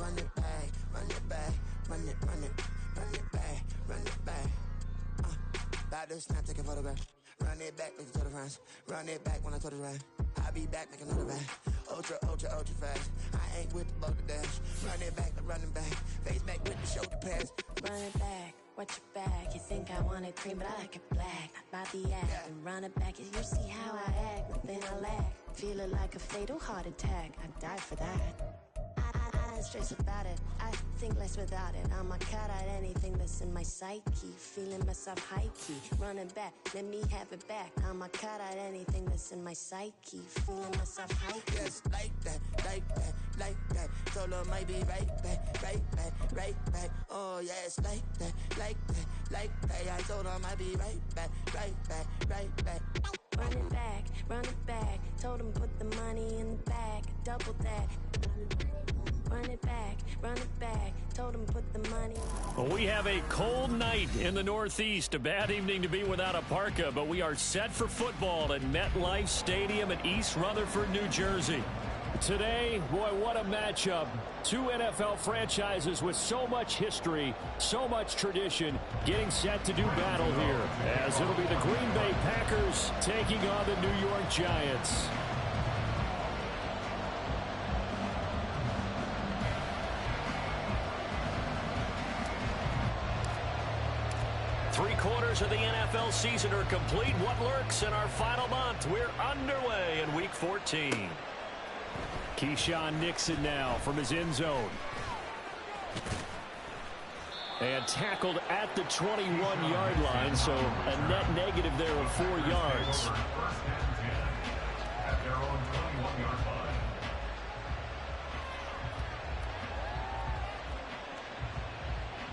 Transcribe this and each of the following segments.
run it back, run it back, run it, run it, run it back, run it back. About to snap, take a photograph. Run it back, make it to the front. Run it back when I touch the right. I'll be back, make another back. Ultra, ultra, ultra fast. I ain't with the boulder dash. Run it back, I'm running back. Face back with the shoulder pads. Run it back, watch your back. You think I want it cream, but I like it black. About the act and run it back. You see how I act, nothing I lack. Feel it like a fatal heart attack. I'd die for that. I ain't stressed about it. I think less without it. I'ma cut out anything that's in my psyche. Feeling myself high key. Running back, let me have it back. I'ma cut out anything that's in my psyche. Feeling myself high key. Yes, like that, like that, like that. Solo might be right back, right back, right back. Oh yes, like that, like that, like that. I told her I might be right back, right back, right back. Run it back, run it back. Told him put the money in the bag, double that. Run it back, run it back. Told him put the money. Well, we have a cold night in the Northeast. A bad evening to be without a parka, but we are set for football at MetLife Stadium in East Rutherford, New Jersey. Today, boy, what a matchup. Two NFL franchises with so much history, so much tradition, getting set to do battle here, as it'll be the Green Bay Packers taking on the New York Giants. Three-quarters of the NFL season are complete. What lurks in our final month? We're underway in Week 14. Keyshawn Nixon now from his end zone. And tackled at the 21-yard line, so a net negative there of 4 yards.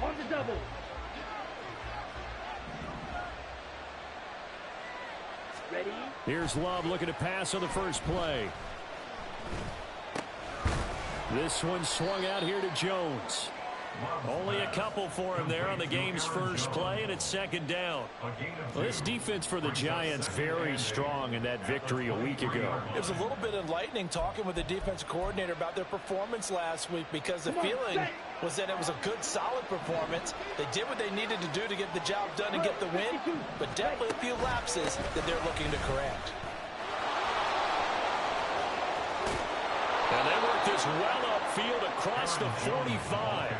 On the double. Ready? Here's Love looking to pass on the first play. This one swung out here to Jones. Only a couple for him there on the game's first play, and it's second down. Well, this defense for the Giants very strong in that victory a week ago. It was a little bit enlightening talking with the defensive coordinator about their performance last week, because the feeling was that it was a good, solid performance. They did what they needed to do to get the job done and get the win, but definitely a few lapses that they're looking to correct. And they work this well upfield across the 45.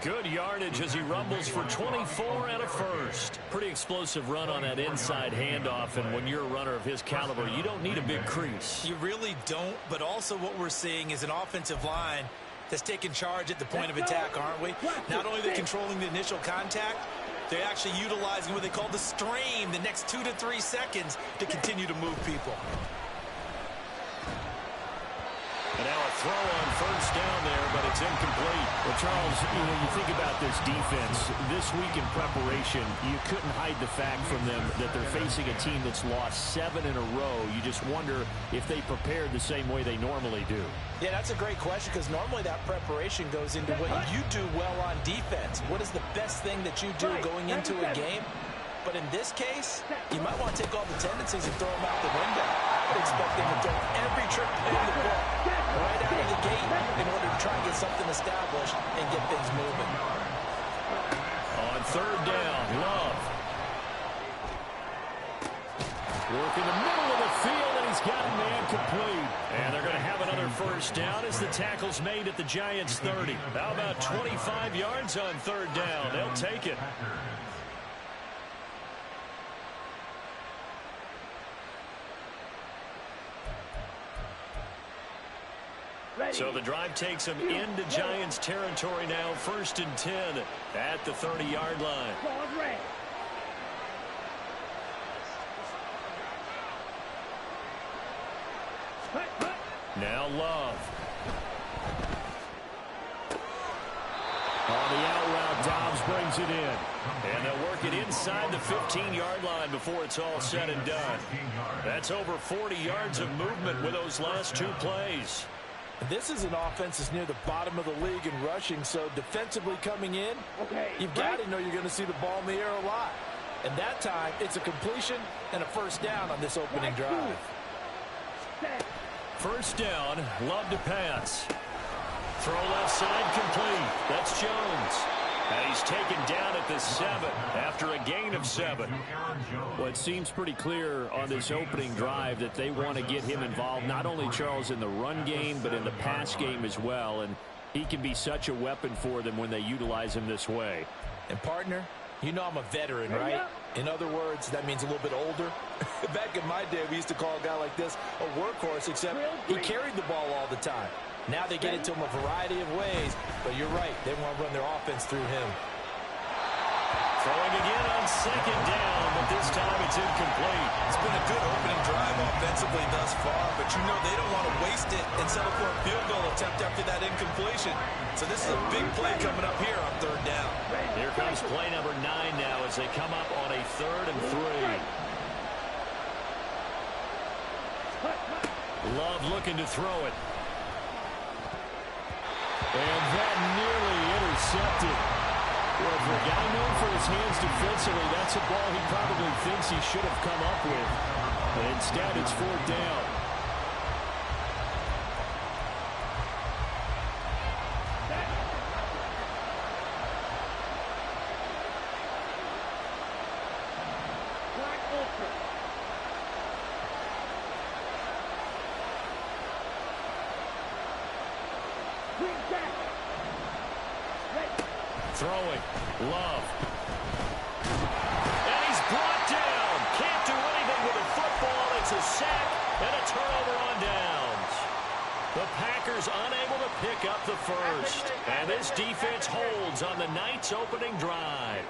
Good yardage as he rumbles for 24 and a first. Pretty explosive run on that inside handoff, and when you're a runner of his caliber, you don't need a big crease. You really don't, but also what we're seeing is an offensive line that's taking charge at the point of attack, aren't we? Not only are they controlling the initial contact, they're actually utilizing what they call the stream, the next 2 to 3 seconds, to continue to move people. And now a throw on first down there, but it's incomplete. Well, Charles, you think about this defense. This week in preparation, you couldn't hide the fact from them that they're facing a team that's lost 7 in a row. You just wonder if they prepared the same way they normally do. Yeah, that's a great question, because normally that preparation goes into what you do well on defense. What is the best thing that you do going into a game? But in this case, you might want to take all the tendencies and throw them out the window. I would expect them to throw every trick in the book right out of the gate in order to try and get something established and get things moving. On third down, Love. Working the middle of the field, and he's got a man complete. And they're going to have another first down as the tackle's made at the Giants' 30. How about 25 yards on third down? They'll take it. So the drive takes them into Giants territory now, 1st and 10 at the 30-yard line. Now Love. On the out route, Dobbs brings it in. And they'll work it inside the 15-yard line before it's all said and done. That's over 40 yards of movement with those last 2 plays. This is an offense that's near the bottom of the league in rushing, so defensively coming in, you've got to know you're going to see the ball in the air a lot. And that time, it's a completion and a first down on this opening drive. First down, Love to pass. Throw left side complete. That's Jones. And he's taken down at the 7 after a gain of 7. Well, it seems pretty clear on this opening drive that they want to get him involved, not only, Charles, in the run game, but in the pass game as well. And he can be such a weapon for them when they utilize him this way. And, partner, you know I'm a veteran, right? In other words, that means a little bit older. Back in my day, we used to call a guy like this a workhorse, except he carried the ball all the time. Now they get it to him a variety of ways, but you're right. They want to run their offense through him. Throwing again on second down, but this time it's incomplete. It's been a good opening drive offensively thus far, but you know they don't want to waste it and settle for a field goal attempt after that incompletion. So this is a big play coming up here on third down. Here comes play number 9 now as they come up on a 3rd and 3. Love looking to throw it. And that nearly intercepted. Well, for a guy known for his hands defensively, that's a ball he probably thinks he should have come up with. But instead, it's 4th down. Throwing. Love. And he's brought down. Can't do anything with the football. It's a sack and a turnover on downs. The Packers unable to pick up the first. And this defense holds on the night's opening drive.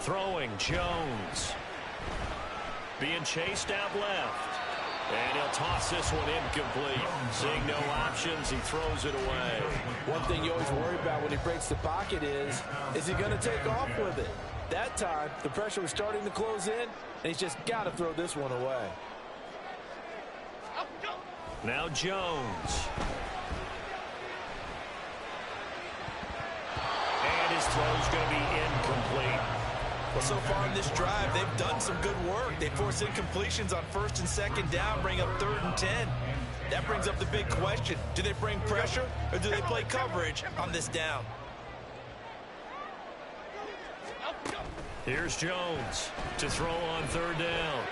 Throwing. Jones. Being chased out left. And he'll toss this one incomplete. Seeing no options, he throws it away. One thing you always worry about when he breaks the pocket is he going to take off with it? That time, the pressure was starting to close in, and he's just got to throw this one away. Now Jones. And his throw's going to be incomplete. Well, so far in this drive, they've done some good work. They force incompletions on 1st and 2nd down, bring up 3rd and 10. That brings up the big question. Do they bring pressure or do they play coverage on this down? Here's Jones to throw on 3rd down.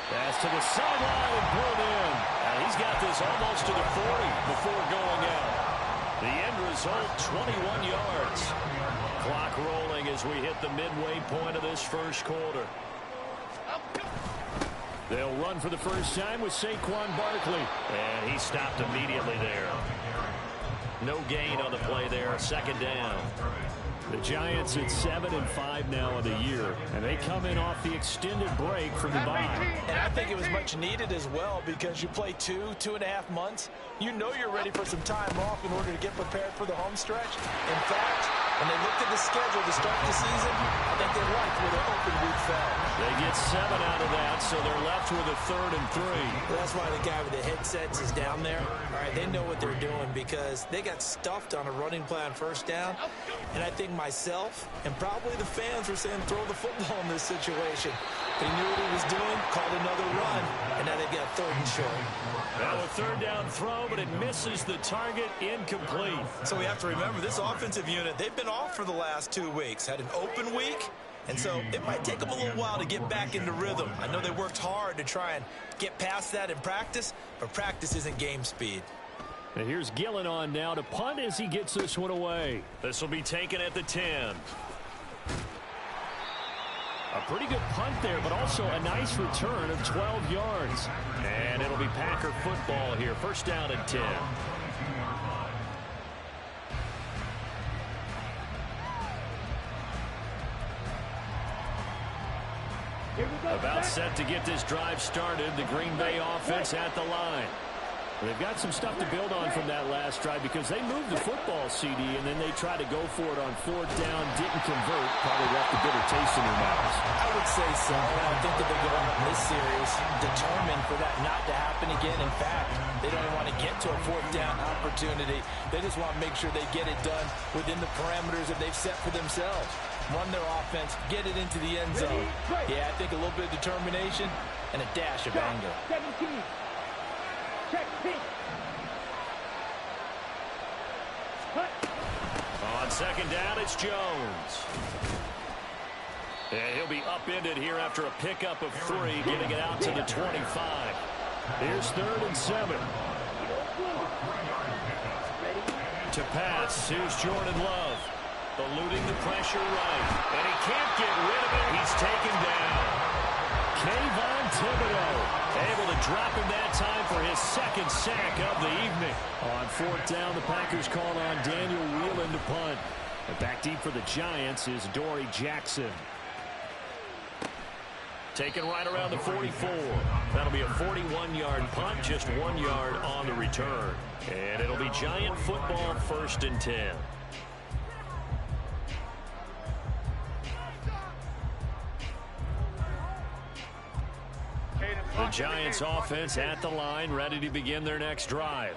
Pass to the sideline and pulled in. And he's got this almost to the 40 before going out. The end result, 21 yards. Clock rolling as we hit the midway point of this first quarter. They'll run for the first time with Saquon Barkley. And he stopped immediately there. No gain on the play there. 2nd down. The Giants at 7-5 now of the year, and they come in off the extended break from the bye. And I think it was much needed as well because you play 2.5 months. You know you're ready for some time off in order to get prepared for the home stretch. In fact, when they looked at the schedule to start the season, I think they liked where their open week fell. They get 7 out of that, so they're left with a 3rd and 3. Well, that's why the guy with the headsets is down there. All right, they know what they're doing because they got stuffed on a running play on 1st down. And I think myself and probably the fans were saying throw the football in this situation. But he knew what he was doing, called another run, and now they've got 3rd and short. Now a 3rd down throw, but it misses the target, incomplete. So we have to remember this offensive unit, they've been off for the last 2 weeks. Had an open week, and so it might take them a little while to get back into rhythm. I know they worked hard to try and get past that in practice, but practice isn't game speed. And here's Gillen on now to punt as he gets this one away. This will be taken at the 10. A pretty good punt there, but also a nice return of 12 yards. And it'll be Packer football here. 1st down and 10. About set to get this drive started. The Green Bay offense at the line. They've got some stuff to build on from that last drive because they moved the football, CD, and then they tried to go for it on 4th down, didn't convert, probably left a bitter taste in their mouths. I would say so. I think that they go out in this series determined for that not to happen again. In fact, they don't even want to get to a 4th down opportunity. They just want to make sure they get it done within the parameters that they've set for themselves. Run their offense, get it into the end zone. Yeah, I think a little bit of determination and a dash of anger. Check, pink. Cut. On second down, it's Jones. And he'll be upended here after a pickup of 3, getting it out to the 25. Here's 3rd and 7. To pass, here's Jordan Love. Eluding the pressure right. And he can't get rid of it. He's taken down. Kayvon Thibodeau able to drop him that time for his 2nd sack of the evening. On 4th down, the Packers called on Daniel Whelan to punt. And back deep for the Giants is Dory Jackson. Taken right around the 44. That'll be a 41-yard punt, just 1 yard on the return. And it'll be Giant football, 1st and 10. The Giants offense at the line, ready to begin their next drive.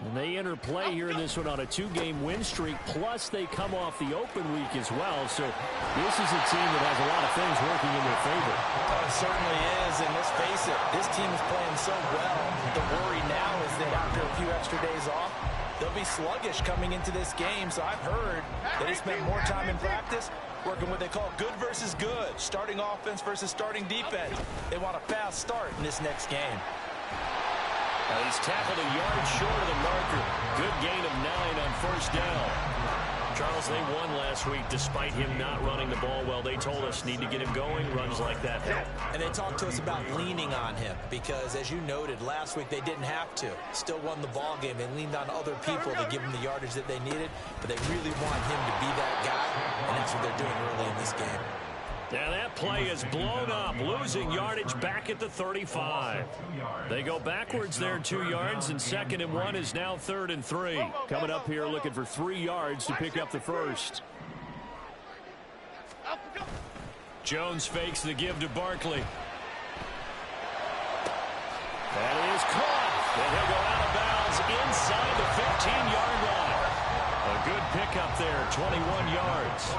And they enter play here in this one on a 2-game win streak, plus they come off the open week as well. So this is a team that has a lot of things working in their favor. Oh, it certainly is, and let's face it, this team is playing so well. The worry now is that after a few extra days off, they'll be sluggish coming into this game. So I've heard that they spent more time in practice working what they call good versus good, starting offense versus starting defense. They want a fast start in this next game. He's tackled a yard short of the marker. Good gain of 9 on 1st down. Charles, they won last week despite him not running the ball well. They told us need to get him going. Runs like that help. And they talked to us about leaning on him because, as you noted, last week they didn't have to. Still won the ball game. They leaned on other people to give them the yardage that they needed, but they really want him to be that guy, and that's what they're doing early in this game. Now that play is blown up, losing yardage back at the 35. They go backwards there 2 yards, and 2nd and 1 is now 3rd and 3. Coming up here looking for 3 yards to pick up the 1st. Jones fakes the give to Barkley. That is caught. And he'll go out of bounds inside the 15-yard line. A good pickup there, 21 yards.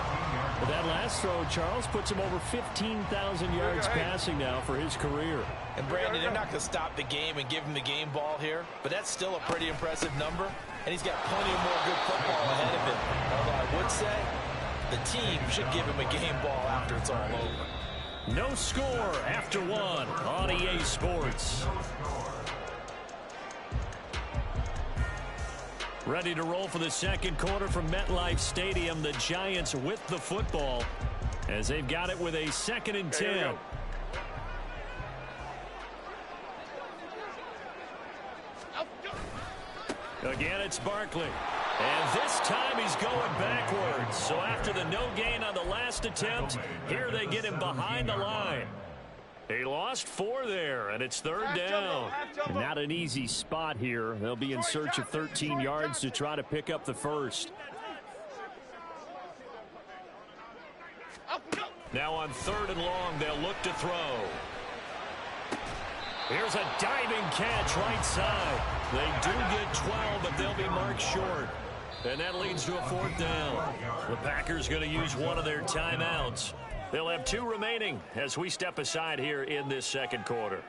But that last throw, Charles, puts him over 15,000 yards passing now for his career. And Brandon, they're not going to stop the game and give him the game ball here, but that's still a pretty impressive number, and he's got plenty of more good football ahead of him. Although I would say the team should give him a game ball after it's all over. No score after 1 on EA Sports. Ready to roll for the 2nd quarter from MetLife Stadium. The Giants with the football as they've got it with a 2nd and 10. Again, it's Barkley. And this time he's going backwards. So after the no gain on the last attempt, here they get him behind the line. He lost 4 there, and it's 3rd down. Not an easy spot here. They'll be in search of 13 yards to try to pick up the 1st. Now on 3rd and long, they'll look to throw. Here's a diving catch right side. They do get 12, but they'll be marked short. And that leads to a 4th down. The Packers going to use one of their timeouts. They'll have 2 remaining as we step aside here in this 2nd quarter.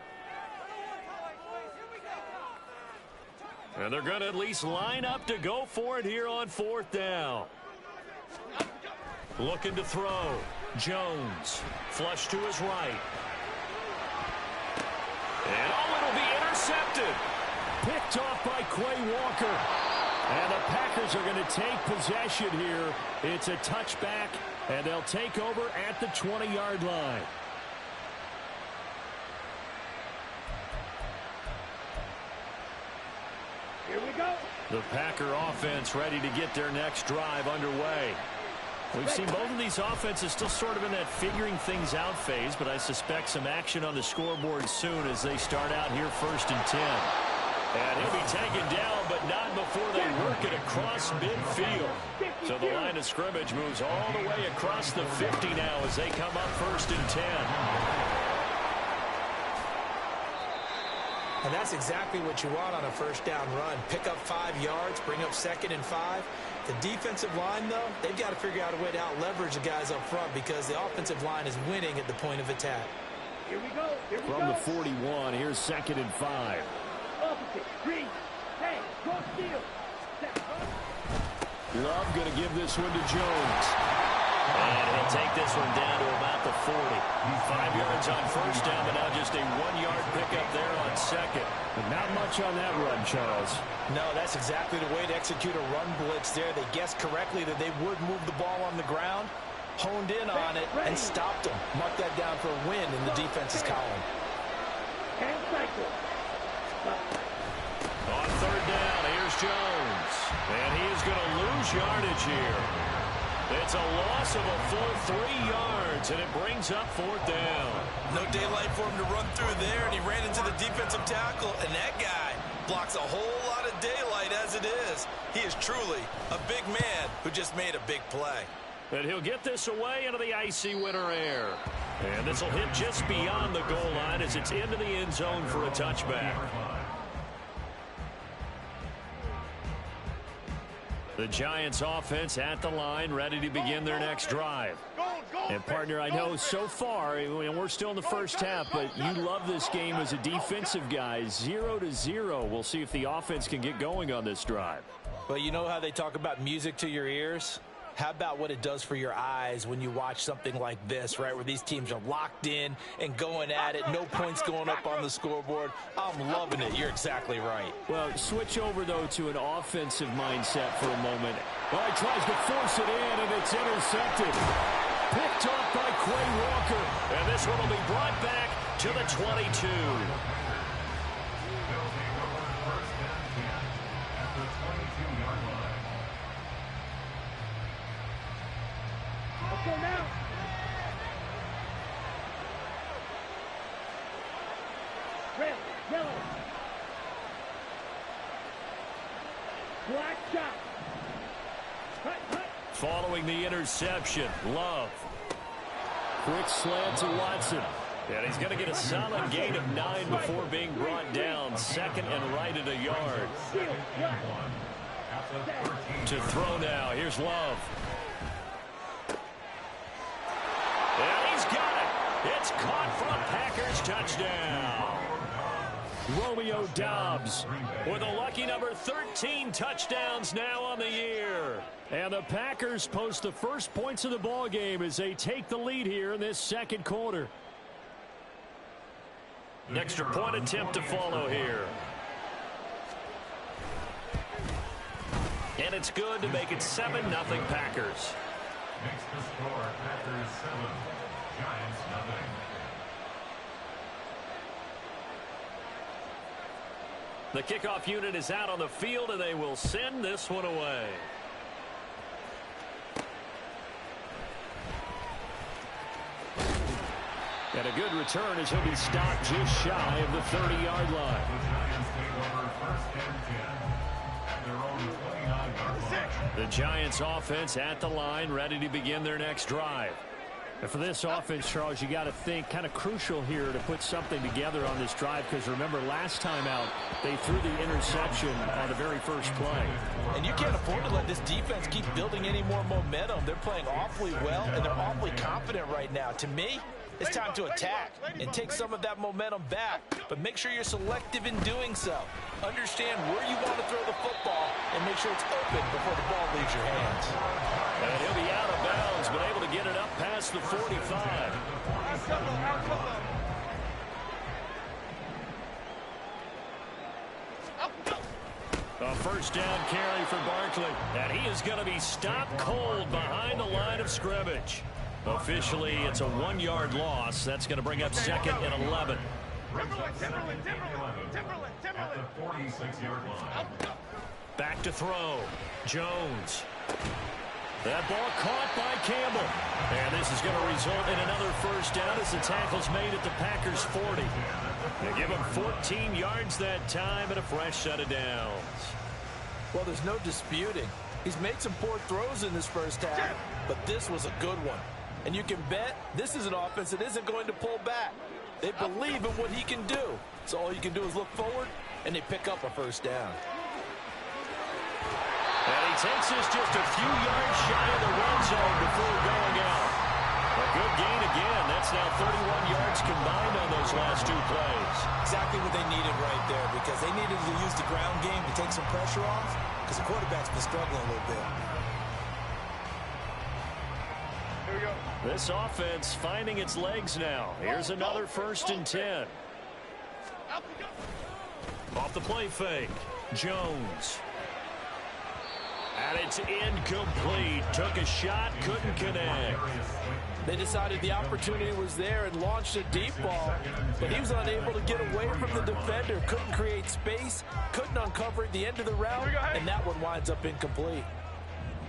And they're going to at least line up to go for it here on 4th down. Looking to throw. Jones. Flush to his right. And it'll be intercepted. Picked off by Quay Walker. And the Packers are going to take possession here. It's a touchback. And they'll take over at the 20-yard line. Here we go. The Packer offense ready to get their next drive underway. We've seen both of these offenses still sort of in that figuring things out phase, but I suspect some action on the scoreboard soon as they start out here 1st and 10. And he'll be taken down, but not before they work it across midfield. So the line of scrimmage moves all the way across the 50 now as they come up 1st and 10. And that's exactly what you want on a 1st down run. Pick up 5 yards, bring up 2nd and 5. The defensive line, though, they've got to figure out a way to out-leverage the guys up front because the offensive line is winning at the point of attack. Here we go. Here we From go. the 41, here's 2nd and 5. it. Green. Hey, go steal. Love going to give this one to Jones. And he'll take this one down to about the 40. 5 yards on first down, but now just a 1-yard pickup there on second. But not much on that run, Charles. No, that's exactly the way to execute a run blitz there. They guessed correctly that they would move the ball on the ground, honed in on it, and stopped them. Mark that down for a win in the defense's column. And cycle. On third down, here's Jones. And he is going to lose yardage here. It's a loss of a full 3 yards, and it brings up fourth down. No daylight for him to run through there, and he ran into the defensive tackle, and that guy blocks a whole lot of daylight as it is. He is truly a big man who just made a big play. And he'll get this away into the icy winter air. And this will hit just beyond the goal line as it's into the end zone for a touchback. The Giants offense at the line, ready to begin their next drive. And partner, I know so far, we're still in the first half, but you love this game as a defensive guy. 0-0. We'll see if the offense can get going on this drive. Well, you know how they talk about music to your ears? How about what it does for your eyes when you watch something like this, right, where these teams are locked in and going at it, no points going up on the scoreboard? I'm loving it. You're exactly right. Well, switch over, though, to an offensive mindset for a moment. Well, he tries to force it in, and it's intercepted. Picked off by Quay Walker. And this one will be brought back to the 22. Go now. Red, yellow. Black shot. Cut. Following the interception, Love. Quick slant to Watson. And he's going to get a solid gain of 9 before being brought down. Second and right at a yard. To throw now. Here's Love. And he's got it. It's caught for a Packers touchdown. Romeo Doubs with a lucky number 13 touchdowns now on the year. And the Packers post the first points of the ball game as they take the lead here in this second quarter. An extra point attempt to follow here. And it's good to make it 7-0 Packers. Makes the score Packers 7, Giants nothing. The kickoff unit is out on the field, and they will send this one away. And a good return as he'll be stopped just shy of the 30-yard line. The Giants take over first and 10 at their own 29-yard line. The Giants offense at the line, ready to begin their next drive. And for this offense, Charles, you got to think kind of crucial here to put something together on this drive, because remember, last time out, they threw the interception on the very first play. And you can't afford to let this defense keep building any more momentum. They're playing awfully well, and they're awfully confident right now. To me, it's time to attack and take some of that momentum back, but make sure you're selective in doing so. Understand where you want to throw the football and make sure it's open before the ball leaves your hands. And he'll be out of bounds, but able to get it up past the 45. A first down carry for Barkley, and he is going to be stopped cold behind the line of scrimmage. Officially, it's a 1-yard loss. That's going to bring up second and 11. Timberland at the 46-yard line. Back to throw. Jones. That ball caught by Campbell. And this is going to result in another first down as the tackle's made at the Packers' 40. They give him 14 yards that time and a fresh set of downs. Well, there's no disputing. He's made some poor throws in this first half, but this was a good one. And you can bet this is an offense that isn't going to pull back. They believe in what he can do. So all you can do is look forward, and they pick up a first down. And he takes us just a few yards shy of the red zone before going out. A good gain again. That's now 31 yards combined on those last two plays. Exactly exactly what they needed right there, because they needed to use the ground game to take some pressure off, because the quarterback's been struggling a little bit. Here we go. This offense finding its legs now. Here's another 1st and 10. Off the play fake, Jones. And it's incomplete. Took a shot, couldn't connect. They decided the opportunity was there and launched a deep ball, but he was unable to get away from the defender, couldn't create space, couldn't uncover at the end of the route, and that one winds up incomplete.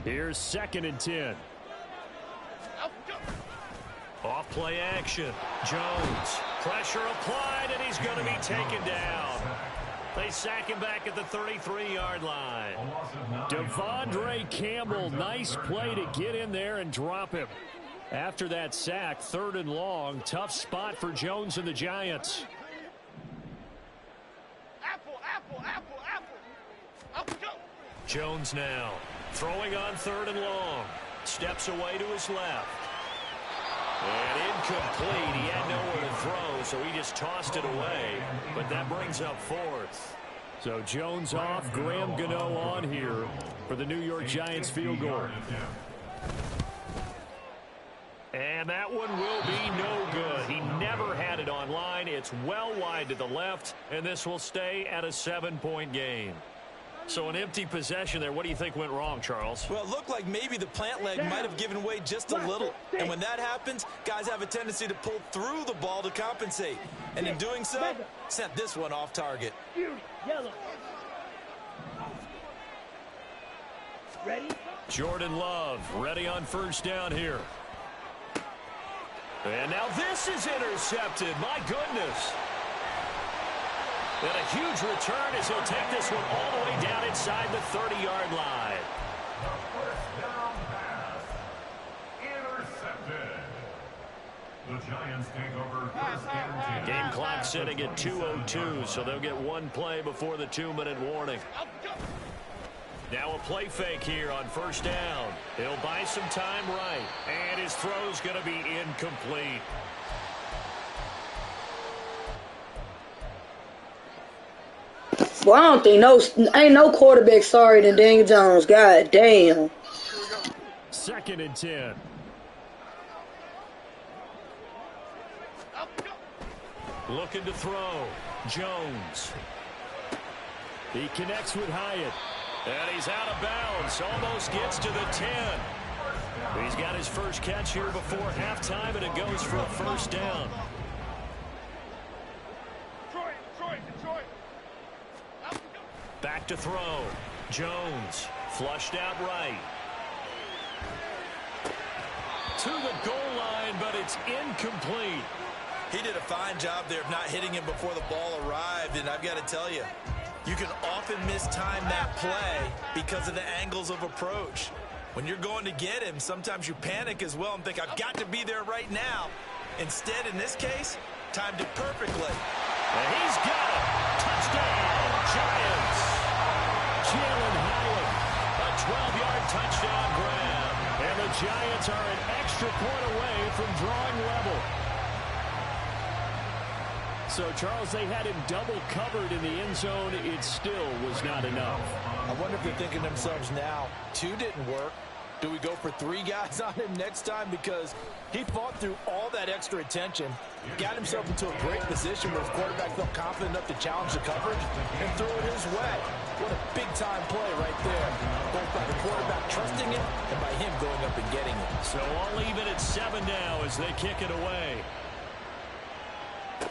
Here's 2nd and 10. Off play action. Jones. Pressure applied, and he's going to be taken down. They sack him back at the 33-yard line. Devondre Campbell, nice play to get in there and drop him. After that sack, 3rd and long, tough spot for Jones and the Giants. Jones now throwing on 3rd and long. Steps away to his left. And incomplete. He had nowhere to throw, so he just tossed it away. But that brings up 4th. So Jones off, Graham Gano on here for the New York Giants field goal. And that one will be no good. He never had it on line. It's well wide to the left, and this will stay at a 7-point game. So an empty possession there. What do you think went wrong, Charles? Well, it looked like maybe the plant leg might have given way just a little. And when that happens, guys have a tendency to pull through the ball to compensate. And in doing so, sent this one off target. Yellow. Ready? Jordan Love ready on 1st down here. And now this is intercepted. My goodness. And a huge return as he'll take this one all the way down inside the 30-yard line. The 1st down pass. Intercepted. The Giants take over 1st and 10. Game clock sitting at 2:02, so they'll get one play before the 2-minute warning. Now a play fake here on 1st down. He'll buy some time right. And his throw's going to be incomplete. Well, I don't think ain't no quarterback sorry than Daniel Jones. God damn. 2nd and 10. Looking to throw. Jones. He connects with Hyatt. And he's out of bounds. Almost gets to the 10. He's got his first catch here before halftime, and it goes for a 1st down. Detroit. Back to throw. Jones. Flushed out right. To the goal line, but it's incomplete. He did a fine job there of not hitting him before the ball arrived, and I've got to tell you, you can often mistime that play because of the angles of approach. When you're going to get him, sometimes you panic as well and think, I've got to be there right now. Instead, in this case, timed it perfectly. And he's got it. Touchdown, Giants. Jalen Hyatt, a 12-yard touchdown grab. And the Giants are an extra point away from drawing level. So, Charles, they had him double covered in the end zone. It still was not enough. I wonder if they're thinking to themselves now, 2 didn't work. Do we go for 3 guys on him next time? Because he fought through all that extra attention, got himself into a great position where his quarterback felt confident enough to challenge the coverage and throw it his way. What a big-time play right there, both by the quarterback trusting it and by him going up and getting it. So all even at 7 now as they kick it away.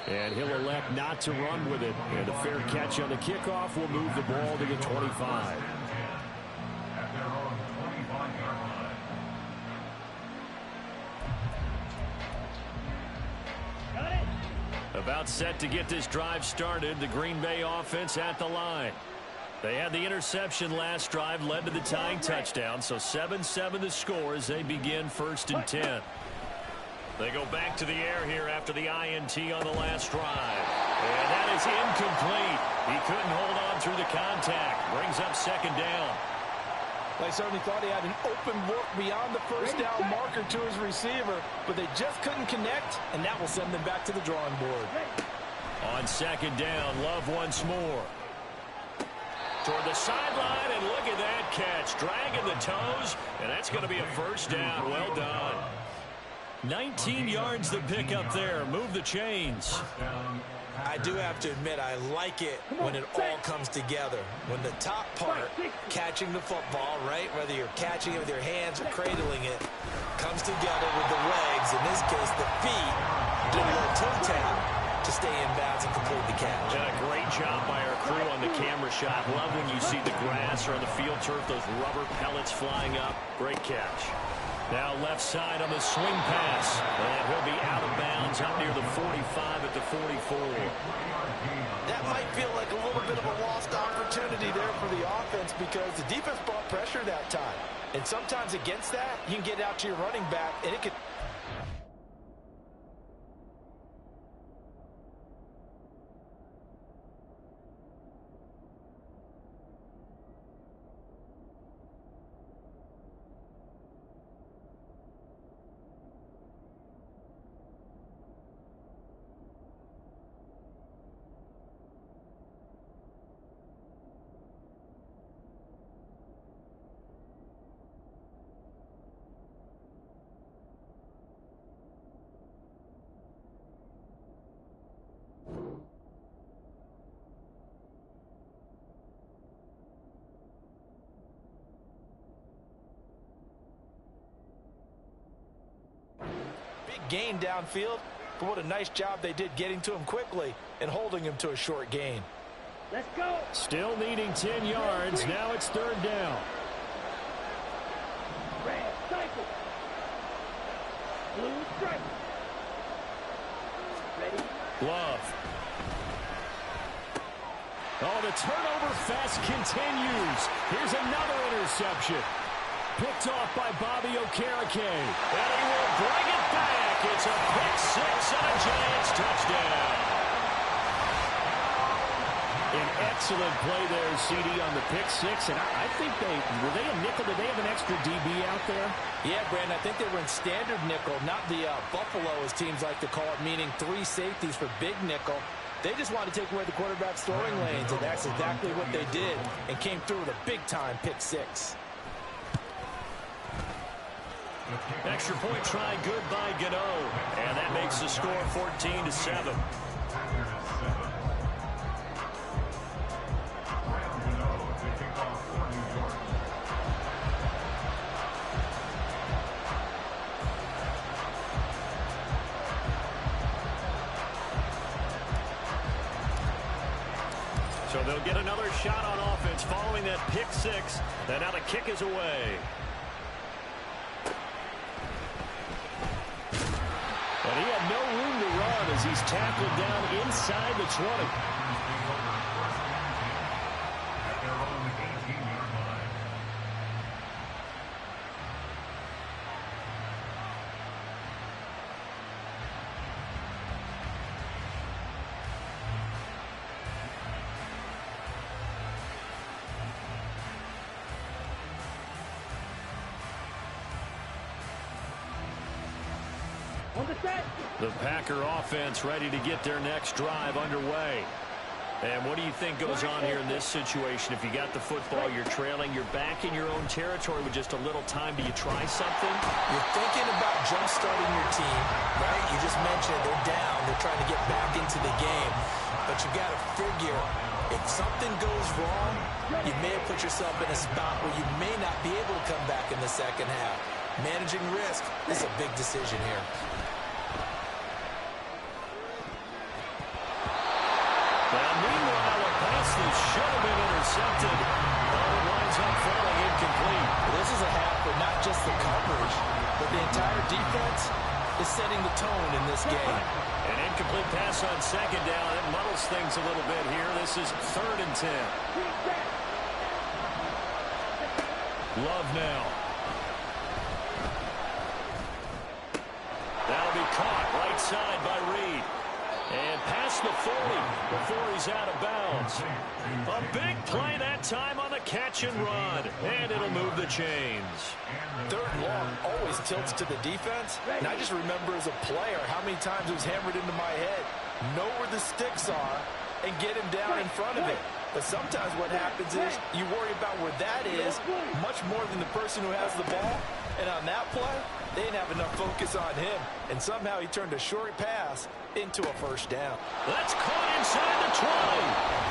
And he'll elect not to run with it. And a fair catch on the kickoff will move the ball to the 25. At their own 25-yard line. Got it. About set to get this drive started. The Green Bay offense at the line. They had the interception last drive, led to the tying touchdown. So 7-7 the score as they begin 1st and 10. They go back to the air here after the INT on the last drive. And that is incomplete. He couldn't hold on through the contact. Brings up 2nd down. They certainly thought he had an open look beyond the 1st down marker to his receiver, but they just couldn't connect, and that will send them back to the drawing board. On second down, Love once more. Toward the sideline, and look at that catch. Dragging the toes, and that's going to be a first down. Well done. 19 yards to pick up there. Move the chains. I do have to admit, I like it when it all comes together. When the top part, catching the football, right, whether you're catching it with your hands or cradling it, comes together with the legs, in this case the feet, do a little toe tap to stay in bounds and complete the catch. And a great job by our crew on the camera shot. Love when you see the grass or on the field turf, those rubber pellets flying up. Great catch. Now left side on the swing pass. And he'll be out of bounds up near the 45 at the 44. That might feel like a little bit of a lost opportunity there for the offense because the defense brought pressure that time. And sometimes against that, you can get out to your running back, and it could... gain downfield, but what a nice job they did getting to him quickly and holding him to a short gain. Let's go. Still needing 10 yards. Now it's third down. Red cycle. Blue stripe. Ready? Love. Oh, the turnover fest continues. Here's another interception. Picked off by Bobby Okereke. And he will bring it back. It's a pick six and a Giants touchdown. An excellent play there, CD, on the pick six. And I think were they a nickel? Did they have an extra DB out there? Yeah, Brandon, I think they were in standard nickel, not the Buffalo, as teams like to call it, meaning 3 safeties for big nickel. They just wanted to take away the quarterback's throwing lanes, and that's exactly what they did and came through with a big-time pick six. Extra point try good by Gano. And that makes the score 14-7. So they'll get another shot on offense following that pick six. And now the kick is away. And he had no room to run as he's tackled down inside the 20. The Packer offense ready to get their next drive underway. And what do you think goes on here in this situation? If you got the football, you're trailing, you're back in your own territory with just a little time. Do you try something? You're thinking about jump-starting your team, right? You just mentioned they're down. They're trying to get back into the game. But you got to figure, if something goes wrong, you may have put yourself in a spot where you may not be able to come back in the second half. Managing risk is a big decision here. Meanwhile, a pass that should have been intercepted. It winds up falling incomplete. This is a half where not just the coverage, but the entire defense is setting the tone in this game. An incomplete pass on second down. It muddles things a little bit here. This is 3rd and 10. Love now. That'll be caught right side by Reed. And past the 40 before he's out of bounds. A big play that time on the catch and run. And it'll move the chains. 3rd and long always tilts to the defense. And I just remember as a player how many times it was hammered into my head. know where the sticks are, and get him down in front of it. But sometimes what happens is you worry about where that is much more than the person who has the ball. And on that play, they didn't have enough focus on him. And somehow he turned a short pass into a first down. That's caught inside the 20.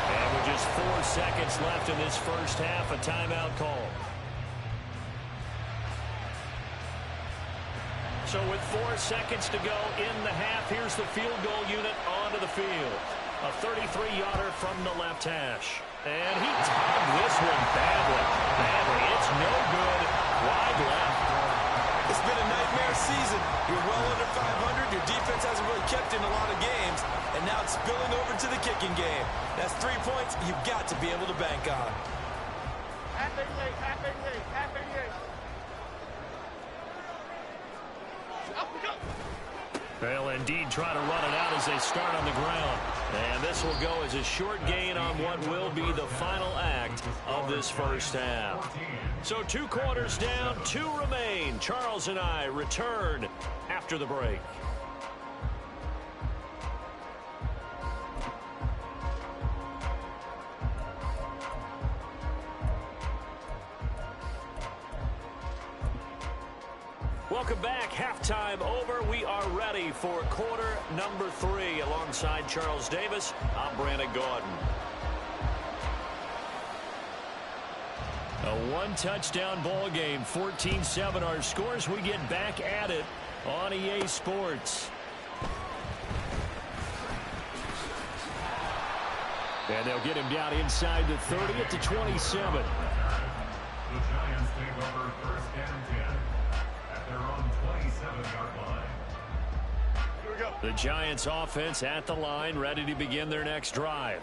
And with just 4 seconds left in this first half, a timeout call. So with 4 seconds to go in the half, here's the field goal unit onto the field. A 33-yarder from the left hash. And he timed this one badly. It's no good. Wide left. It's been a nightmare season. You're well under 500. Your defense hasn't really kept in a lot of games. And now it's spilling over to the kicking game. That's 3 points you've got to be able to bank on. They'll indeed try to run it out as they start on the ground. And this will go as a short gain on what will be the final act of this first half. So 2 quarters down, 2 remain. Charles and I return after the break. Welcome back. Halftime over. We are ready for quarter number 3. Alongside Charles Davis, I'm Brandon Gordon. A 1-touchdown ball game. 14-7 our scores. We get back at it on EA Sports. And they'll get him down inside the 30 at the 27. The Giants take over first and 10 at their own 27-yard line. Here we go. The Giants offense at the line, ready to begin their next drive.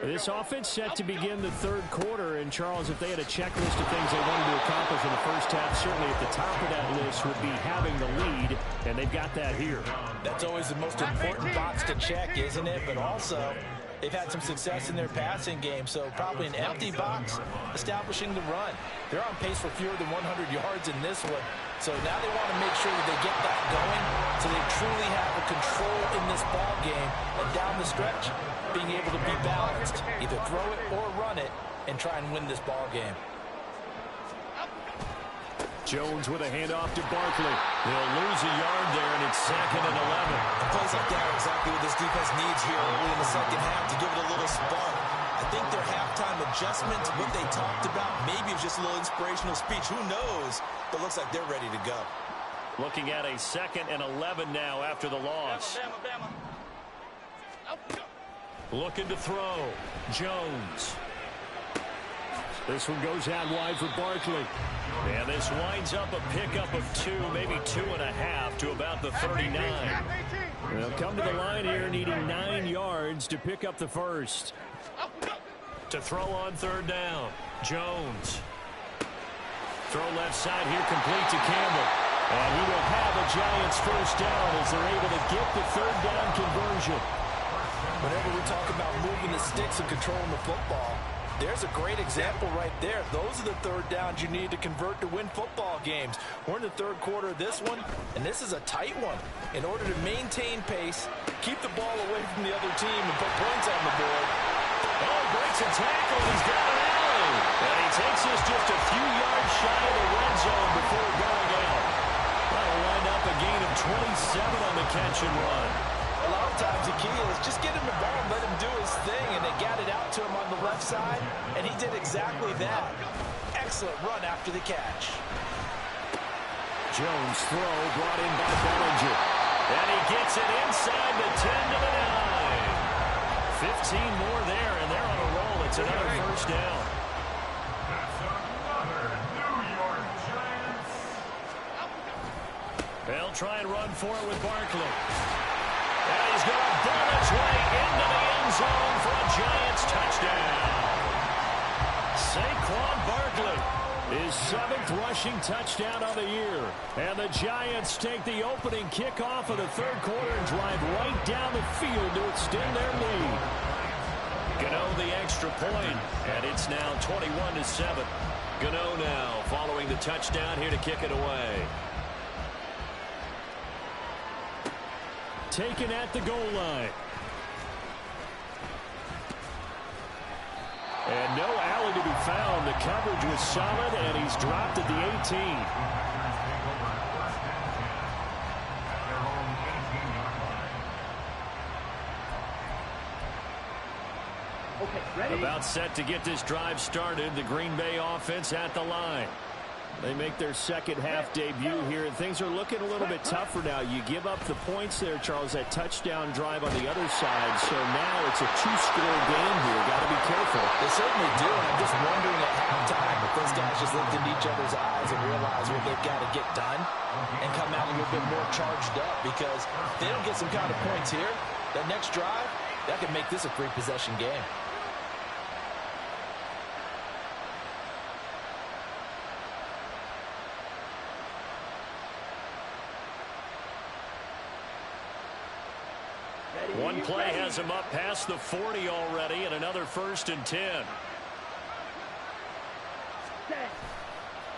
This offense set to begin the third quarter. And, Charles, if they had a checklist of things they wanted to accomplish in the first half, certainly at the top of that list would be having the lead, and they've got that here. That's always the most important box to check, isn't it? But also, they've had some success in their passing game, so probably an empty box establishing the run. They're on pace for fewer than 100 yards in this one, so now they want to make sure that they get that going so they truly have a control in this ball game, and down the stretch, being able to be balanced, either throw it or run it, and try and win this ball game. Jones with a handoff to Barkley. He'll lose a yard there, and it's 2nd and 11. And plays like that are exactly what this defense needs here early in the second half to give it a little spark. I think their halftime adjustment, what they talked about, maybe it was just a little inspirational speech. Who knows? But looks like they're ready to go. Looking at a 2nd and 11 now after the loss. Looking to throw. Jones. This one goes out wide for Barkley. And this winds up a pickup of 2, maybe 2.5 to about the 39. They'll come to the line here needing 9 yards to pick up the first. To throw on 3rd down. Jones. Throw left side here complete to Campbell. And he will have a Giants first down as they're able to get the 3rd down conversion. Whenever we talk about moving the sticks and controlling the football, there's a great example right there. Those are the 3rd downs you need to convert to win football games. We're in the 3rd quarter of this one, and this is a tight one. In order to maintain pace, keep the ball away from the other team, and put points on the board. Oh, breaks a tackle. He's got an alley. And he takes us just a few yards shy of the red zone before going out. That'll wind up a gain of 27 on the catch and run. A lot of times the key is just get him the ball and let him do his thing, and they got it out to him on the left side, and he did exactly that. Excellent run after the catch. Jones throw brought in by Bellinger. And he gets it inside the 10 to the 9. 15 more there, and they're on a roll. It's another first down. That's another New York Giants. They'll try and run for it with Barkley. And he's going to ball his way into the end zone for a Giants touchdown. Saquon Barkley, his 7th rushing touchdown of the year. And the Giants take the opening kickoff of the 3rd quarter and drive right down the field to extend their lead. Gano the extra point, and it's now 21-7. Gano now following the touchdown here to kick it away. Taken at the goal line. And no alley to be found. The coverage was solid, and he's dropped at the 18. About set to get this drive started. The Green Bay offense at the line. They make their second half debut here, and things are looking a little bit tougher now. You give up the points there, Charles, that touchdown drive on the other side. So now it's a two-score game here. Got to be careful. They certainly do, and I'm just wondering at halftime if those guys just looked into each other's eyes and realized what they've got to get done and come out a little bit more charged up, because if they don't get some kind of points here, that next drive, that could make this a three-possession game. One play has him up past the 40 already, and another 1st and 10.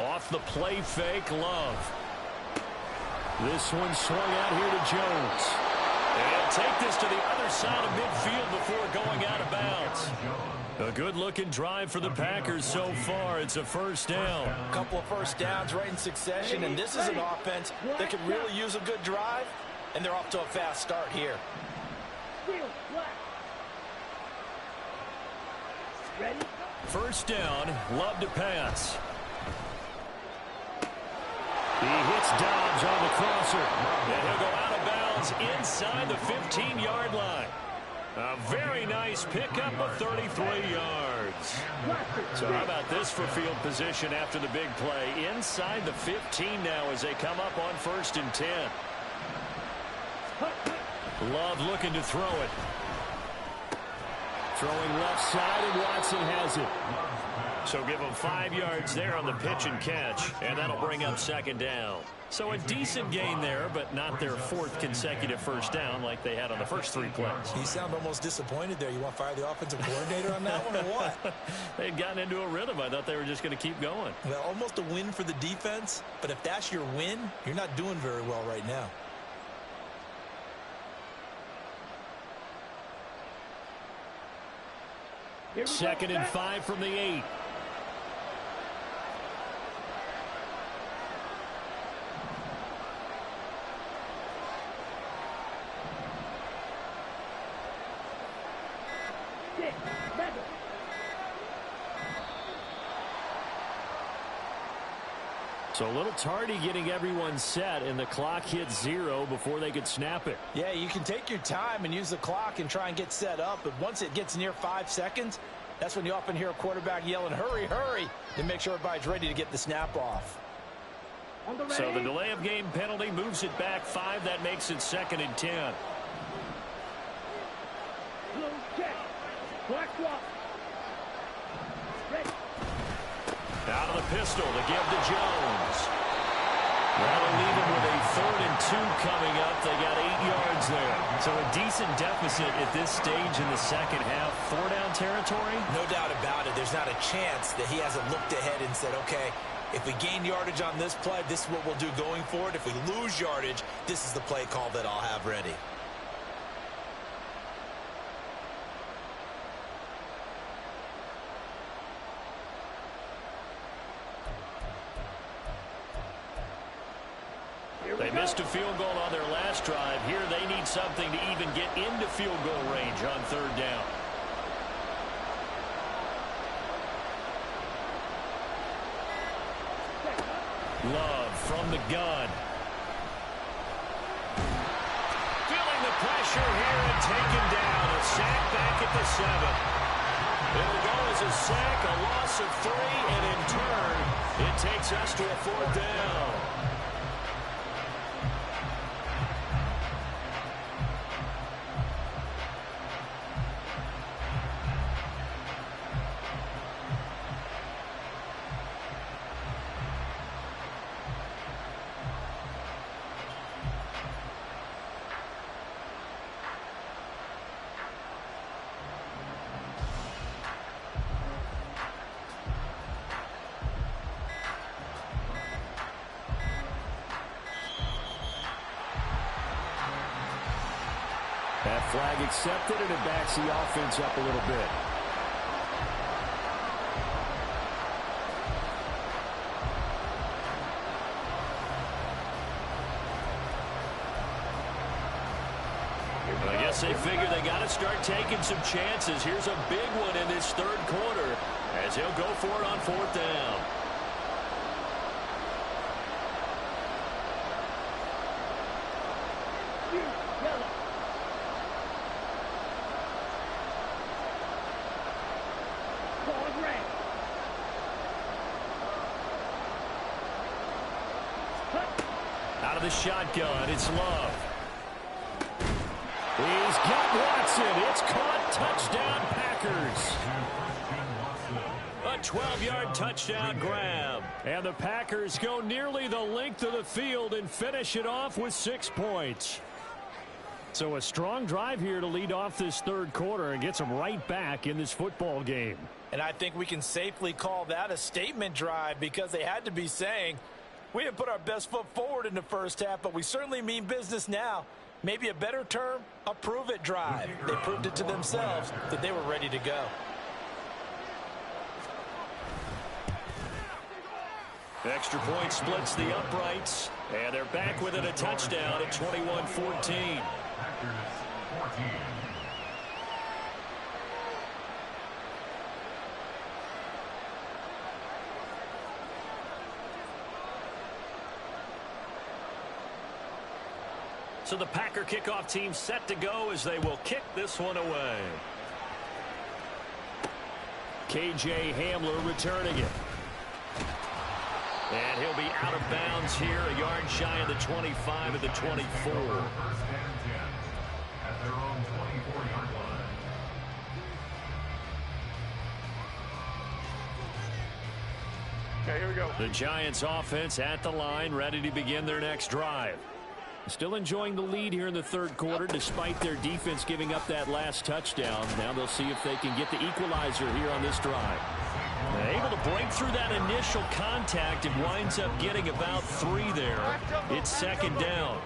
Off the play fake, Love. This one swung out here to Jones. And take this to the other side of midfield before going out of bounds. A good-looking drive for the Packers so far. It's a 1st down. A couple of 1st downs right in succession, and this is an offense that could really use a good drive, and they're off to a fast start here. Ready? 1st down, Love to pass. He hits Dobbs on the crosser, and he'll go out of bounds inside the 15-yard line. A very nice pickup of 33 yards. So how about this for field position after the big play? Inside the 15 now as they come up on 1st and 10. Love looking to throw it. Throwing left side, and Watson has it. So give him 5 yards there on the pitch and catch, and that'll bring up 2nd down. So a decent gain there, but not their 4th consecutive 1st down like they had on the first 3 plays. You sound almost disappointed there. You want to fire the offensive coordinator on that one or what? They'd gotten into a rhythm. I thought they were just going to keep going. Well, almost a win for the defense, but if that's your win, you're not doing very well right now. Second and 5 from the 8. So a little tardy getting everyone set, and the clock hits 0 before they could snap it. Yeah, you can take your time and use the clock and try and get set up, but once it gets near 5 seconds, that's when you often hear a quarterback yelling, hurry, hurry, to make sure everybody's ready to get the snap off. So the delay of game penalty moves it back 5. That makes it 2nd and 10. Out of the pistol to give to Jones. That'll leave him with a 3rd and 2 coming up. They got 8 yards there. So a decent deficit at this stage in the second half. 4-down territory? No doubt about it. There's not a chance that he hasn't looked ahead and said, okay, if we gain yardage on this play, this is what we'll do going forward. If we lose yardage, this is the play call that I'll have ready. They missed a field goal on their last drive. Here they need something to even get into field goal range on 3rd down. Love from the gun. Feeling the pressure here and taken down. A sack back at the 7. It'll go as a sack, a loss of 3, and in turn, it takes us to a 4th down. That flag accepted, and it backs the offense up a little bit. guess they figure they got to start taking some chances. Here's a big one in this third quarter as he'll go for it on fourth down. Out of the shotgun, it's Love. He's got Watson. It's caught. Touchdown, Packers. A 12-yard touchdown grab. And the Packers go nearly the length of the field and finish it off with 6 points. So a strong drive here to lead off this third quarter and gets them right back in this football game. And I think we can safely call that a statement drive because they had to be saying, we didn't put our best foot forward in the first half, but we certainly mean business now. Maybe a better term, a prove-it drive. They proved it to themselves that they were ready to go. Extra point splits the uprights, and they're back within a touchdown at 21-14. So the Packer kickoff team set to go as they will kick this one away. KJ Hamler returning it. And he'll be out of bounds here, a yard shy of the 25 at the 24. First and 10 at their own 24-yard line. Okay, here we go. The Giants offense at the line, ready to begin their next drive. Still enjoying the lead here in the third quarter despite their defense giving up that last touchdown. Now they'll see if they can get the equalizer here on this drive. They're able to break through that initial contact and winds up getting about 3 there. It's second down.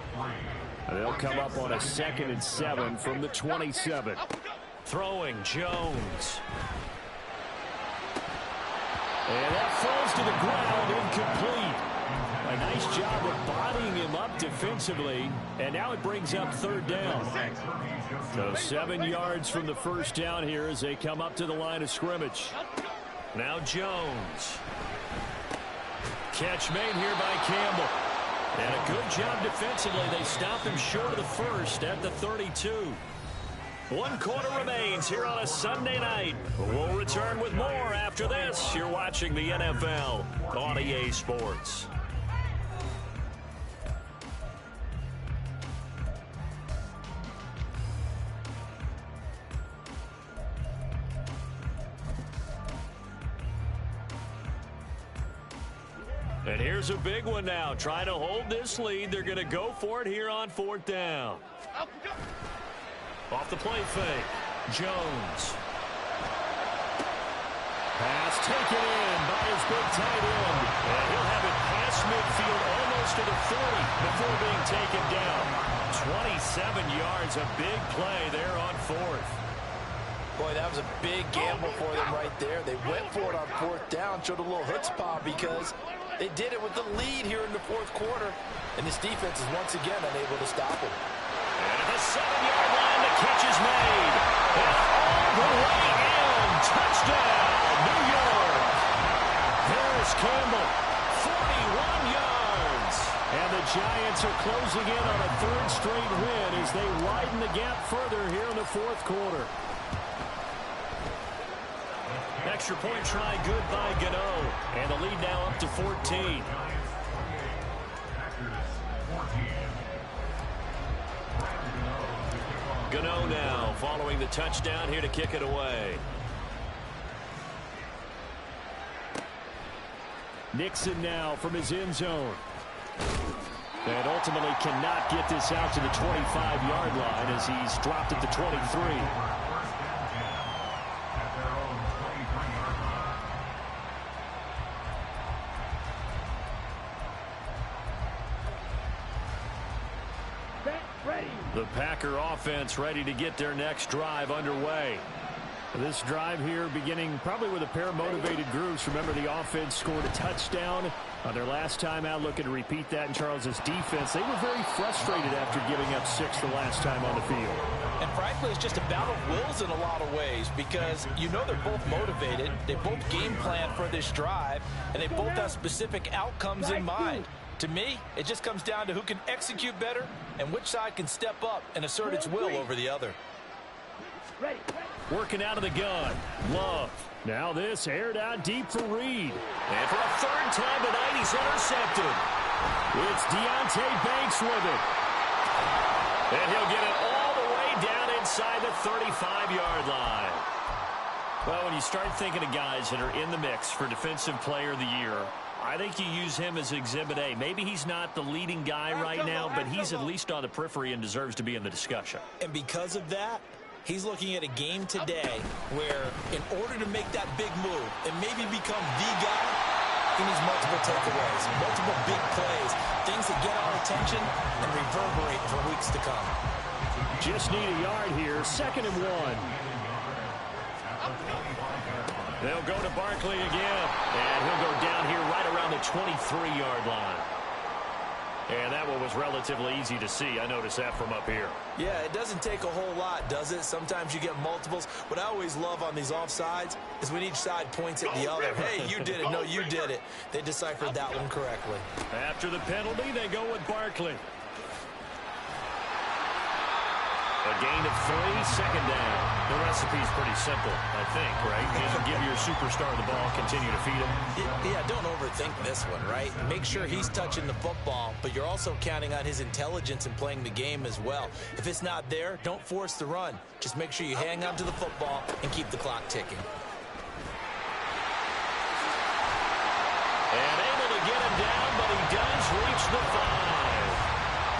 They'll come up on a 2nd and 7 from the 27. Throwing Jones. And that falls to the ground, incomplete. A nice job of bodying him up defensively, and now it brings up third down. So 7 yards from the first down here as they come up to the line of scrimmage. Now Jones. Catch made here by Campbell. And a good job defensively. They stop him short of the first at the 32. 1 quarter remains here on a Sunday night. We'll return with more after this. You're watching the NFL on EA Sports. And here's a big one now. Trying to hold this lead. They're going to go for it here on fourth down. Off the play fake. Jones. Pass taken in by his big tight end. And he'll have it past midfield almost to the 40 before being taken down. 27 yards. A big play there on fourth. Boy, that was a big gamble for them right there. They went for it on fourth down, showed a little chutzpah because they did it with the lead here in the fourth quarter. And this defense is once again unable to stop them. And at the 7-yard line, the catch is made. And all the way in. Touchdown, New York. Harris Campbell, 41 yards. And the Giants are closing in on a 3rd straight win as they widen the gap further here in the fourth quarter. Extra point try good by Gano. And the lead now up to 14. Gano now following the touchdown here to kick it away. Nixon now from his end zone. And ultimately cannot get this out to the 25-yard line as he's dropped at the 23. The Packer offense ready to get their next drive underway. This drive here beginning probably with a pair of motivated groups. Remember, the offense scored a touchdown On their last time out, looking to repeat that in Charles's defense. They were very frustrated after giving up 6 the last time on the field. And frankly, it's just a battle of wills in a lot of ways because you know they're both motivated. They both game plan for this drive, and they both have specific outcomes in mind. To me, it just comes down to who can execute better and which side can step up and assert its will over the other. Working out of the gun. Love. Now this aired out deep for Reed. And for a third time tonight, he's intercepted. It's Deonte Banks with it. And he'll get it all the way down inside the 35-yard line. Well, when you start thinking of guys that are in the mix for Defensive Player of the Year, I think you use him as Exhibit A. Maybe he's not the leading guy right now, but he's at least on the periphery and deserves to be in the discussion. And because of that, he's looking at a game today where in order to make that big move and maybe become the guy, he needs multiple takeaways, multiple big plays, things that get our attention and reverberate for weeks to come. Just need a yard here, 2nd and 1. They'll go to Barkley again, and he'll go down here right around the 23-yard line. And that one was relatively easy to see. I noticed that from up here. Yeah, it doesn't take a whole lot, does it? Sometimes you get multiples. What I always love on these offsides is when each side points at the other. Hey, you did it. No, you did it. They deciphered that one correctly. After the penalty, they go with Barkley. A gain of 3, 2nd down. The recipe's pretty simple, I think, right? Just give your superstar the ball, continue to feed him. Yeah, don't overthink this one, right? Make sure he's touching the football, but you're also counting on his intelligence in playing the game as well. If it's not there, don't force the run. Just make sure you hang on to the football and keep the clock ticking. And able to get him down, but he does reach the 5.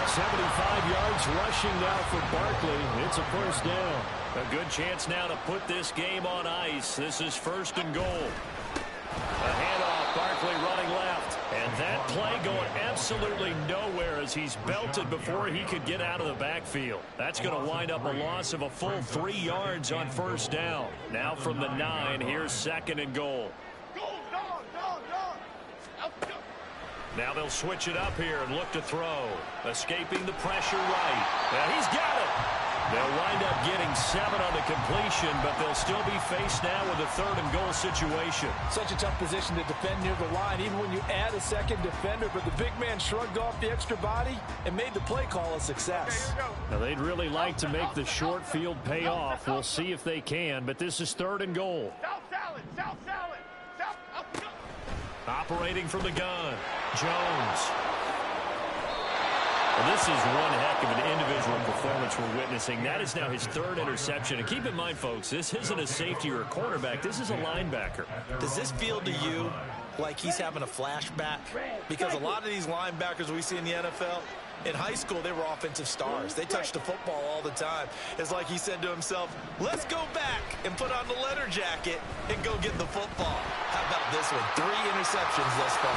75 yards rushing now for Barkley. It's a first down. A good chance now to put this game on ice. This is 1st and goal. A handoff, Barkley running left. And that play going absolutely nowhere as he's belted before he could get out of the backfield. That's going to wind up a loss of a full 3 yards on 1st down. Now from the 9, here's 2nd and goal. Now they'll switch it up here and look to throw. Escaping the pressure right. Now he's got it. They'll wind up getting 7 on the completion, but they'll still be faced now with a 3rd and goal situation. Such a tough position to defend near the line, even when you add a second defender, but the big man shrugged off the extra body and made the play call a success. Now they'd really like to make the short field pay off. We'll see if they can, but this is 3rd and goal. Operating from the gun, Jones. Well, this is one heck of an individual performance we're witnessing. That is now his 3rd interception. And keep in mind, folks, this isn't a safety or a cornerback. This is a linebacker. Does this feel to you like he's having a flashback? Because a lot of these linebackers we see in the NFL, in high school, they were offensive stars. They touched the football all the time. It's like he said to himself, let's go back and put on the letter jacket and go get the football. How about this one? 3 interceptions thus far.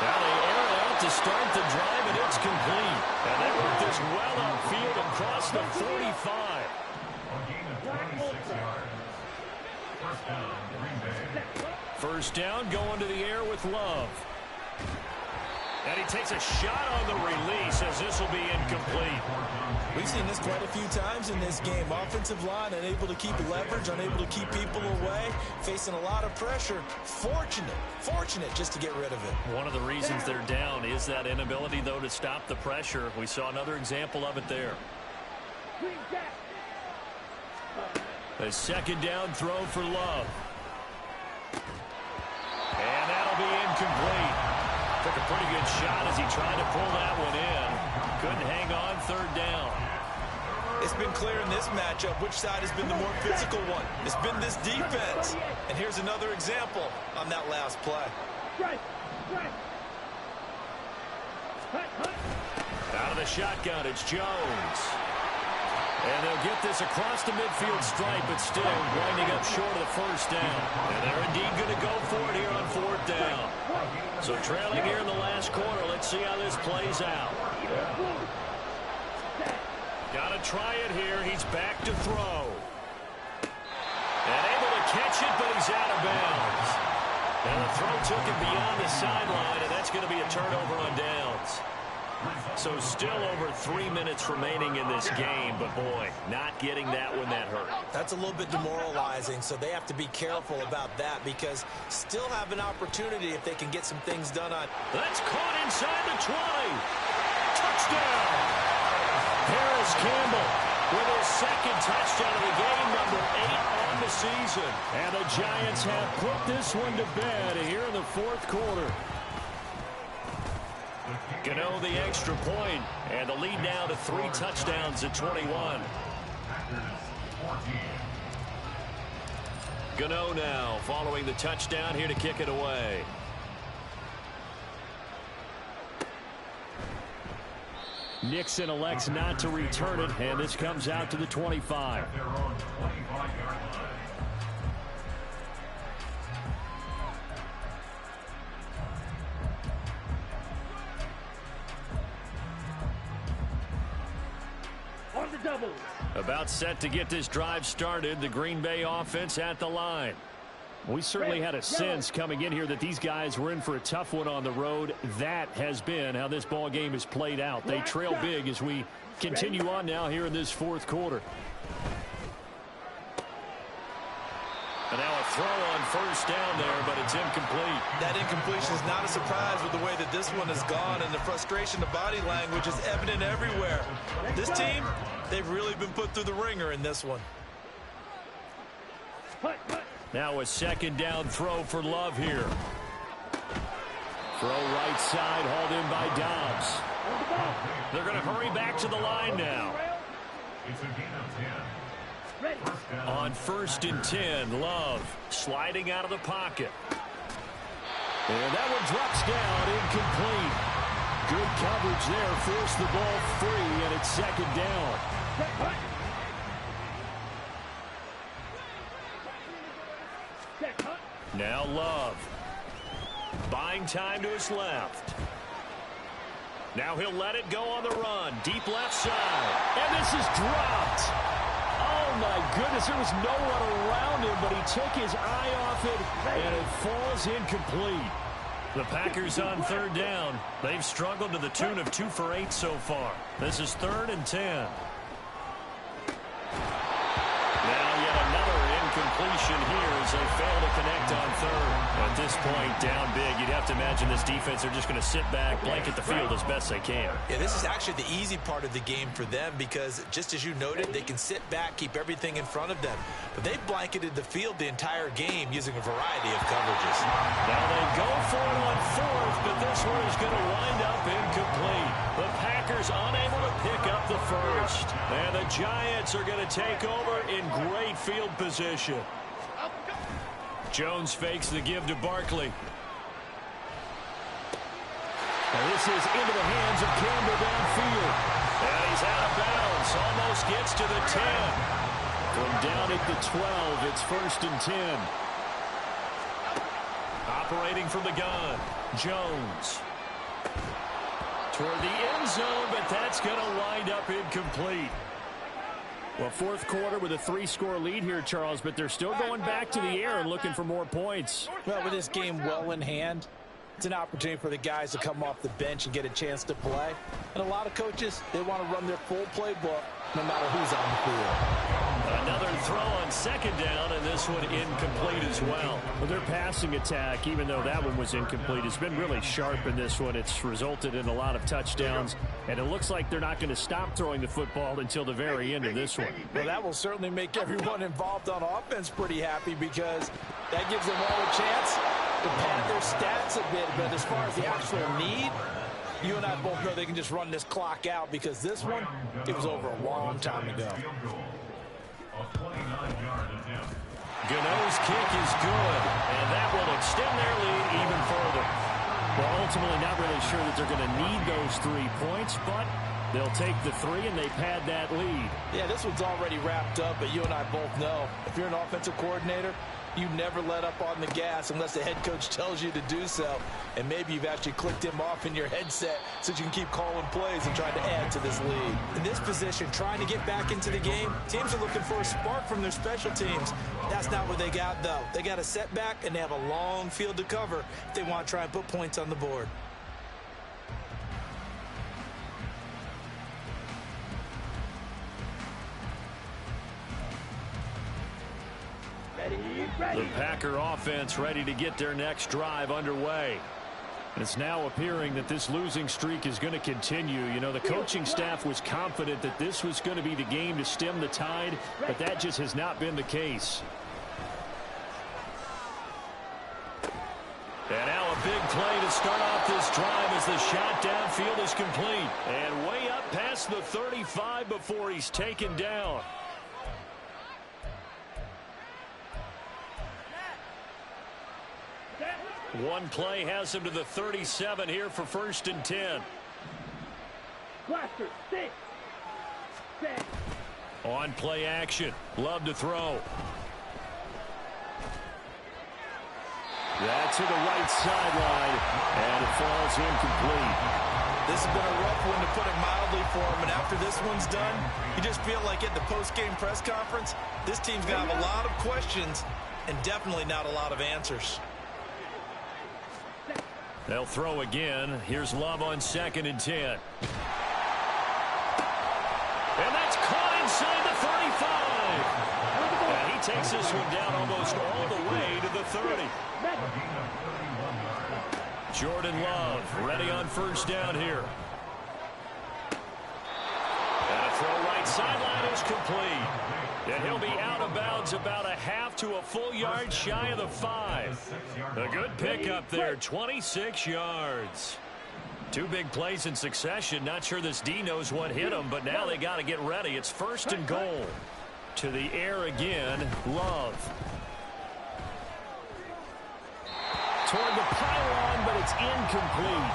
Now they air it out to start the drive, and it's complete. And they work this well upfield and cross the 45. A gain of 26 yards. First down, Green Bay. First down, going to the air with Love. And he takes a shot on the release as this will be incomplete. We've seen this quite a few times in this game. Offensive line unable to keep leverage, unable to keep people away, facing a lot of pressure. Fortunate just to get rid of it. One of the reasons they're down is that inability, though, to stop the pressure. We saw another example of it there. A 2nd down throw for Love. And that'll be incomplete. Took a pretty good shot as he tried to pull that one in. Couldn't hang on, 3rd down. It's been clear in this matchup which side has been the more physical one. It's been this defense. And here's another example on that last play. Out of the shotgun, it's Jones. And they'll get this across the midfield stripe, but still winding up short of the 1st down. And they're indeed going to go for it here on 4th down. So trailing here in the last quarter. Let's see how this plays out. Got to try it here. He's back to throw. And able to catch it, but he's out of bounds. And the throw took it beyond the sideline, and that's going to be a turnover on downs. So still over 3 minutes remaining in this game, but boy, not getting that one that hurt. That's a little bit demoralizing, so they have to be careful about that because still have an opportunity if they can get some things done on. That's caught inside the 20. Touchdown! Harris Campbell with his second touchdown of the game, number 8 on the season. And the Giants have put this one to bed here in the fourth quarter. Gano the extra point, and the lead now to 3 touchdowns at 21. Gano now following the touchdown here to kick it away. Nixon elects not to return it, and this comes out to the 25. About set to get this drive started, the Green Bay offense at the line. We certainly had a sense coming in here that these guys were in for a tough one on the road. That has been how this ball game has played out. They trail big as we continue on now here in this fourth quarter. And now a throw on first down there, but it's incomplete. That incompletion is not a surprise with the way that this one has gone, and the frustration, the body language is evident everywhere. This team, they've really been put through the ringer in this one. Now a second down throw for Love here. Throw right side, hauled in by Dobbs. They're going to hurry back to the line now. It's a gain of 10. On 1st and 10, Love sliding out of the pocket. And that one drops down, incomplete. Good coverage there, forced the ball free, and it's second down. Now Love. Buying time to his left. Now he'll let it go on the run. Deep left side. And this is dropped. Oh, my goodness. There was no one around him, but he took his eye off it, and it falls incomplete. The Packers on 3rd down. They've struggled to the tune of 2 for 8 so far. This is 3rd and 10. Now yet another incompletion here as they fail to connect on 3rd. At this point, down big, you'd have to imagine this defense are just going to sit back, blanket the field as best they can. Yeah, this is actually the easy part of the game for them because, just as you noted, they can sit back, keep everything in front of them. But they've blanketed the field the entire game using a variety of coverages. Now they go for it on 4th, but this one is going to wind up incomplete. The Packers unable to pick up the first. And the Giants are going to take over in great field position. Jones fakes the give to Barkley. Now this is into the hands of Campbell downfield. And he's out of bounds. Almost gets to the 10. From down at the 12, it's 1st and 10. Operating from the gun, Jones. Toward the end zone, but that's going to wind up incomplete. Well, fourth quarter with a 3-score lead here, Charles, but they're still going back to the air and looking for more points. Well, with this game well in hand, it's an opportunity for the guys to come off the bench and get a chance to play. And a lot of coaches, they want to run their full playbook no matter who's on the field. Another throw on 2nd down, and this one incomplete as well. Well, their passing attack, even though that one was incomplete, has been really sharp in this one. It's resulted in a lot of touchdowns, and it looks like they're not going to stop throwing the football until the very end of this one. Well, that will certainly make everyone involved on offense pretty happy because that gives them all a chance to pad their stats a bit. But as far as the actual need, you and I both know they can just run this clock out because this one, it was over a long time ago. Gano's kick is good, and that will extend their lead even further. Well, ultimately not really sure that they're going to need those 3 points, but they'll take the 3 and they pad that lead. Yeah, this one's already wrapped up, but you and I both know if you're an offensive coordinator, You never let up on the gas unless the head coach tells you to do so. And maybe you've actually clicked him off in your headset so you can keep calling plays and trying to add to this lead. In this position, trying to get back into the game, teams are looking for a spark from their special teams. That's not what they got, though. They got a setback, and they have a long field to cover if they want to try and put points on the board. The Packer offense ready to get their next drive underway. It's now appearing that this losing streak is going to continue. You know, the coaching staff was confident that this was going to be the game to stem the tide, but that just has not been the case. And now a big play to start off this drive as the shot downfield is complete. And way up past the 35 before he's taken down. One play has him to the 37 here for 1st and 10. On play action. Love to throw. That's to the right sideline, and it falls incomplete. This has been a rough one, to put it mildly, for him. And after this one's done, you just feel like at the post-game press conference, this team's going to have a lot of questions and definitely not a lot of answers. They'll throw again. Here's Love on 2nd and 10. And that's caught inside the 35. And he takes this one down almost all the way to the 30. Jordan Love ready on 1st down here. And a throw right sideline is complete. And he'll be out of bounds about a half to a full yard shy of the 5. A good pickup there, 26 yards. 2 big plays in succession. Not sure this D knows what hit him, but now they got to get ready. It's 1st and goal. To the air again, Love. Toward the pylon, but it's incomplete.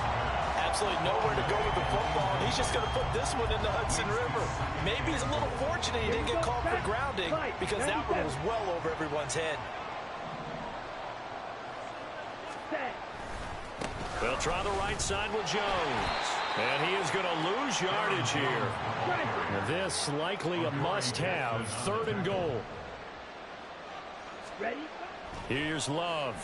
Absolutely nowhere to go with the football, and he's just going to put this one in the Hudson River. Maybe he's a little fortunate he didn't get called for grounding, because that one was well over everyone's head. They'll try the right side with Jones. And he is going to lose yardage here. This likely a must-have, 3rd and goal. Here's Love.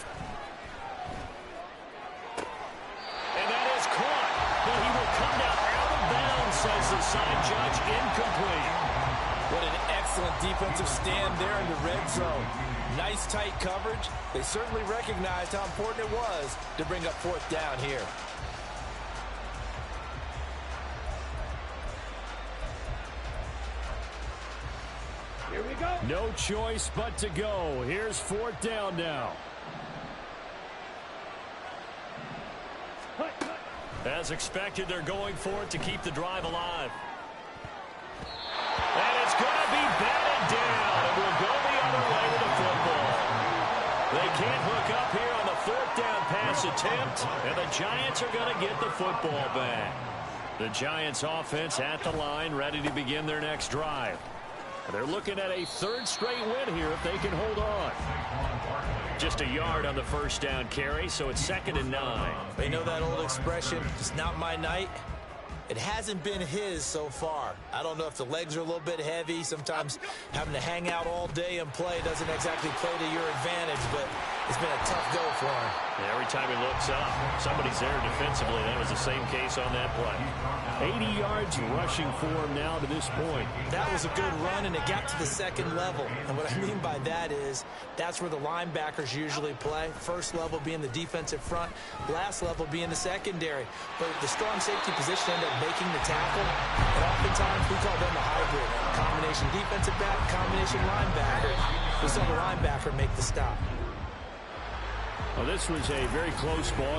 And that is caught, but he will come down out of bounds, says the side judge, incomplete. What an excellent defensive stand there in the red zone. Nice tight coverage. They certainly recognized how important it was to bring up 4th down here. Here we go. No choice but to go. Here's 4th down now. As expected, they're going for it to keep the drive alive. And it's going to be batted down. It will go the other way with the football. They can't hook up here on the 4th down pass attempt, and the Giants are going to get the football back. The Giants offense at the line, ready to begin their next drive. They're looking at a 3rd straight win here if they can hold on. Just a yard on the 1st down carry, so it's 2nd and 9. They know that old expression, it's not my night. It hasn't been his so far. I don't know if the legs are a little bit heavy. Sometimes having to hang out all day and play doesn't exactly play to your advantage, but it's been a tough go for him. Yeah, every time he looks up, somebody's there defensively. That was the same case on that play. 80 yards rushing for him now to this point. That was a good run, and it got to the 2nd level. And what I mean by that is that's where the linebackers usually play. 1st level being the defensive front, last level being the secondary. But the strong safety position ended up making the tackle, and oftentimes we call them a hybrid. Combination defensive back, combination linebacker. We saw the linebacker make the stop. Well, this was a very close ball.